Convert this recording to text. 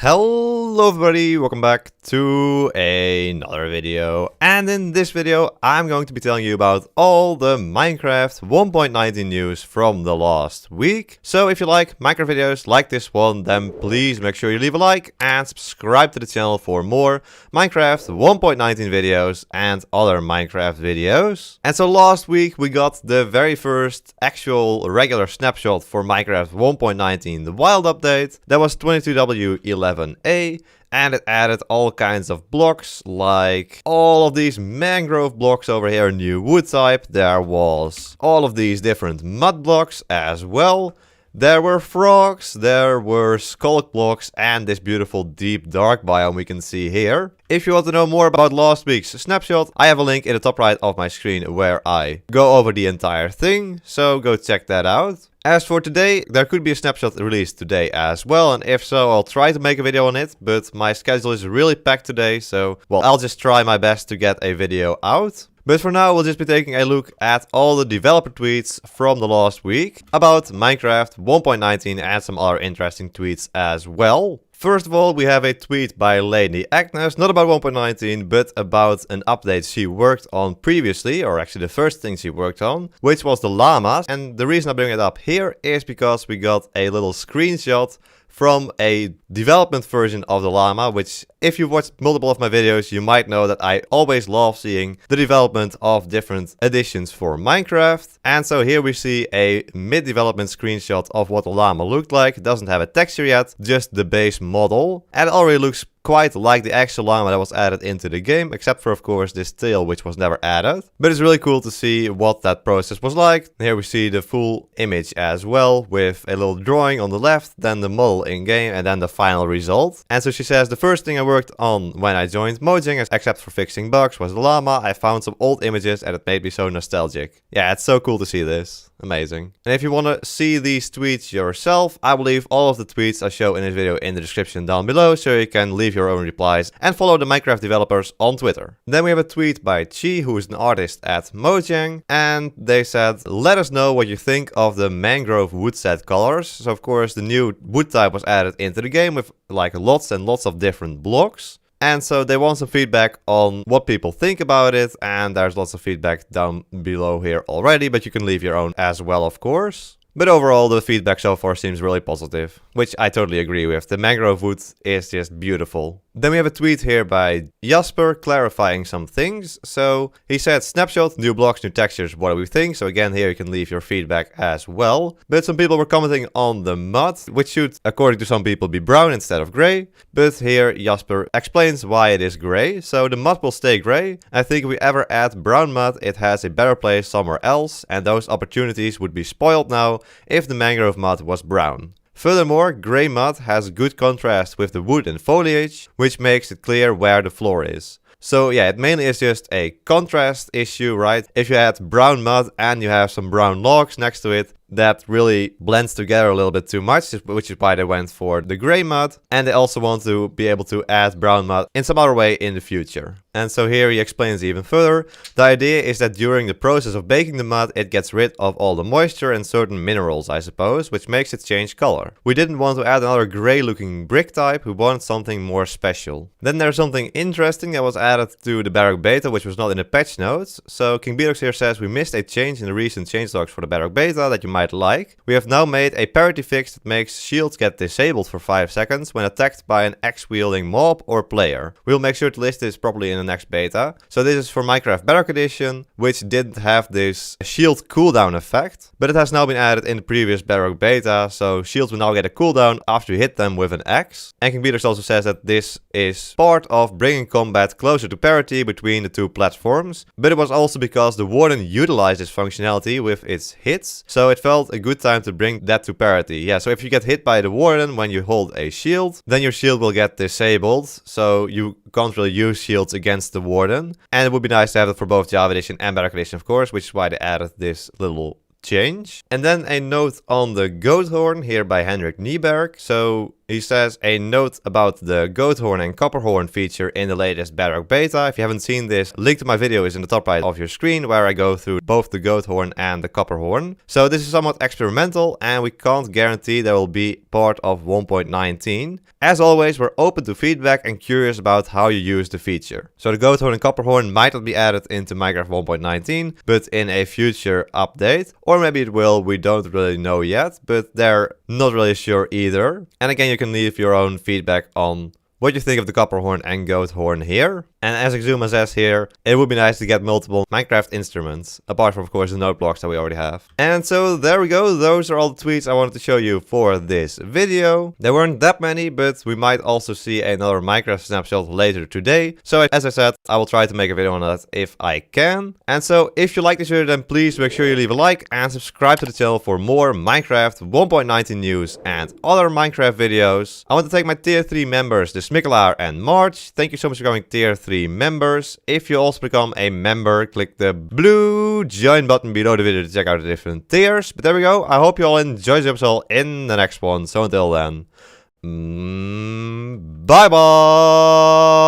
Hello everybody, welcome back to another video, and in this video I'm going to be telling you about all the Minecraft 1.19 news from the last week. So if you like Minecraft videos like this one, then please make sure you leave a like and subscribe to the channel for more Minecraft 1.19 videos and other Minecraft videos. And so last week we got the very first actual regular snapshot for Minecraft 1.19, the wild update. That was 22w12a. And it added all kinds of blocks, like all of these mangrove blocks over here, new wood type. There was all of these different mud blocks as well. There were frogs, there were skulk blocks, and this beautiful deep dark biome we can see here. If you want to know more about last week's snapshot, I have a link in the top right of my screen where I go over the entire thing, so go check that out. As for today, there could be a snapshot released today as well, and if so, I'll try to make a video on it, but my schedule is really packed today, so, well, I'll just try my best to get a video out. But for now, we'll just be taking a look at all the developer tweets from the last week about Minecraft 1.19 and some other interesting tweets as well. First of all, we have a tweet by Lady Agnes, not about 1.19, but about an update she worked on previously, or actually the first thing she worked on, which was the llamas. And the reason I bring it up here is because we got a little screenshot from a development version of the llama, which if you've watched multiple of my videos, you might know that I always love seeing the development of different editions for Minecraft. And so here we see a mid-development screenshot of what the llama looked like. It doesn't have a texture yet, just the base model. And it already looks quite like the actual llama that was added into the game, except for, of course, this tail, which was never added. But it's really cool to see what that process was like. Here we see the full image as well, with a little drawing on the left, then the model in-game, and then the final result. And so she says, the first thing I worked on when I joined Mojang, except for fixing bugs, was the llama. I found some old images and it made me so nostalgic. Yeah, it's so cool to see this. Amazing. And if you want to see these tweets yourself, I will leave all of the tweets I show in this video in the description down below, so you can leave your own replies and follow the Minecraft developers on Twitter. Then we have a tweet by Chi, who is an artist at Mojang, and they said, let us know what you think of the mangrove wood set colors. So of course the new wood type was added into the game with like lots and lots of different blocks. And so they want some feedback on what people think about it, and there's lots of feedback down below here already, but you can leave your own as well, of course. But overall, the feedback so far seems really positive, which I totally agree with. The mangrove wood is just beautiful. Then we have a tweet here by Jasper clarifying some things. So he said, snapshot, new blocks, new textures, what do we think? So again, here you can leave your feedback as well. But some people were commenting on the mud, which should, according to some people, be brown instead of gray. But here Jasper explains why it is gray. So the mud will stay gray. I think if we ever add brown mud, it has a better place somewhere else, and those opportunities would be spoiled now if the mangrove mud was brown. Furthermore, grey mud has good contrast with the wood and foliage, which makes it clear where the floor is. So yeah, it mainly is just a contrast issue, right? If you add brown mud and you have some brown logs next to it, that really blends together a little bit too much, which is why they went for the grey mud. And they also want to be able to add brown mud in some other way in the future. And so here he explains even further. The idea is that during the process of baking the mud, it gets rid of all the moisture and certain minerals, I suppose, which makes it change color. We didn't want to add another grey looking brick type, we wanted something more special. Then there's something interesting that was added to the bedrock beta, which was not in the patch notes. So King Bedrock here says, we missed a change in the recent changelogs for the bedrock beta that you might like. We have now made a parity fix that makes shields get disabled for 5 seconds when attacked by an axe-wielding mob or player. We'll make sure to list this properly in the next beta. So this is for Minecraft Bedrock Edition, which didn't have this shield cooldown effect, but it has now been added in the previous Bedrock beta, so shields will now get a cooldown after you hit them with an axe. And King Bedrock also says that this is part of bringing combat closer to parity between the two platforms, but it was also because the Warden utilized this functionality with its hits, so it felt a good time to bring that to parity. Yeah, so if you get hit by the Warden when you hold a shield, then your shield will get disabled, so you can't really use shields against the Warden. And it would be nice to have it for both Java Edition and Bedrock Edition, of course, which is why they added this little change. And then a note on the goat horn here by Hendrik Nieberg. So He says a note about the goat horn and copper horn feature in the latest Bedrock beta. If you haven't seen this, link to my video is in the top right of your screen, where I go through both the goat horn and the copper horn. So this is somewhat experimental and we can't guarantee there will be part of 1.19. As always, we're open to feedback and curious about how you use the feature. So the goat horn and copper horn might not be added into Minecraft 1.19, but in a future update. Or maybe it will, we don't really know yet, but they're not really sure either. And again, you can leave your own feedback on what you think of the copper horn and goat horn here. And as Exuma says here, it would be nice to get multiple Minecraft instruments, apart from of course the note blocks that we already have. And so there we go, those are all the tweets I wanted to show you for this video. There weren't that many, but we might also see another Minecraft snapshot later today. So as I said, I will try to make a video on that if I can. And so if you like this video, then please make sure you leave a like and subscribe to the channel for more Minecraft 1.19 news and other Minecraft videos. I want to thank my tier 3 members, the Smikkelaar and March. Thank you so much for becoming tier 3 members. If you also become a member, click the blue join button below the video to check out the different tiers. But there we go. I hope you all enjoy the episode in the next one. So until then, bye bye.